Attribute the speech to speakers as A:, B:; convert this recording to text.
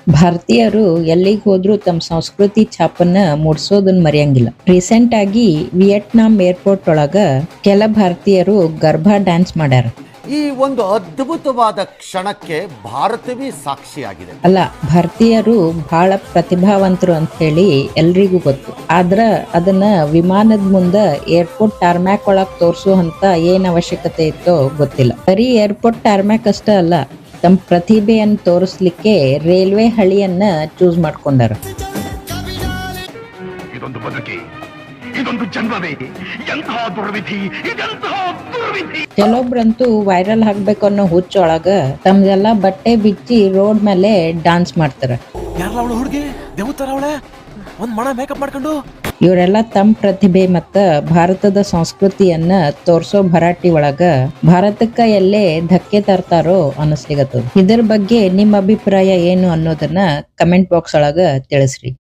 A: ಭಾರತೀಯರು ಎಲ್ಲಿಗೆ ಹೋದ್ರೂ ತಮ್ಮ ಸಂಸ್ಕೃತಿ ಛಾಪನ್ನ ಮೂಡ್ಸೋದನ್ನ ಮರೆಯಂಗಿಲ್ಲ. ರೀಸೆಂಟ್ ಆಗಿ ವಿಯೆಟ್ನಾಂ ಏರ್ಪೋರ್ಟ್ ಒಳಗ ಕೆಲ ಭಾರತೀಯರು ಗರ್ಭಾ ಡ್ಯಾನ್ಸ್ ಮಾಡ್ಯಾರ.
B: ಈ ಒಂದು ಅದ್ಭುತವಾದ ಕ್ಷಣಕ್ಕೆ ಭಾರತವೇ ಸಾಕ್ಷಿಯಾಗಿದೆ.
A: ಅಲ್ಲ, ಭಾರತೀಯರು ಬಹಳ ಪ್ರತಿಭಾವಂತರು ಅಂತ ಹೇಳಿ ಎಲ್ರಿಗೂ ಗೊತ್ತು. ಆದ್ರ ಅದನ್ನ ವಿಮಾನದ ಮುಂದ ಏರ್ಪೋರ್ಟ್ ಟಾರ್ಮ್ಯಾಕ್ ಒಳಗ್ ತೋರ್ಸುವಂತ ಏನ್ ಅವಶ್ಯಕತೆ ಇತ್ತೋ ಗೊತ್ತಿಲ್ಲ. ಬರೀ ಏರ್ಪೋರ್ಟ್ ಟಾರ್ಮ್ಯಾಕ್ ಅಷ್ಟ ಅಲ್ಲ, ತಮ್ಮ ಪ್ರತಿಭೆಯನ್ನು ತೋರಿಸ್ಲಿಕ್ಕೆ ರೈಲ್ವೆ ಹಳಿಯನ್ನ ಚೂಸ್ ಮಾಡ್ಕೊಂಡಾರ. ಕೆಲವೊಬ್ರಂತೂ ವೈರಲ್ ಆಗ್ಬೇಕು ಅನ್ನೋ ಹುಚ್ಚೊಳಗ ತಮ್ದೆಲ್ಲ ಬಟ್ಟೆ ಬಿಚ್ಚಿ ರೋಡ್ ಮೇಲೆ ಡಾನ್ಸ್ ಮಾಡ್ತಾರ. ಇವರೆಲ್ಲ ತಮ್ಮ ಪ್ರತಿಭೆ ಮತ್ತ ಭಾರತದ ಸಂಸ್ಕೃತಿಯನ್ನ ತೋರ್ಸೋ ಭರಾಟಿ ಒಳಗ ಭಾರತಕ್ಕ ಎಲ್ಲೇ ಧಕ್ಕೆ ತರ್ತಾರೋ ಅನಿಸ್ಲಿಗತ್ತದ. ಇದ್ರ ಬಗ್ಗೆ ನಿಮ್ಮ ಅಭಿಪ್ರಾಯ ಏನು ಅನ್ನೋದನ್ನ ಕಮೆಂಟ್ ಬಾಕ್ಸ್ ಒಳಗ ತಿಳಿಸ್ರಿ.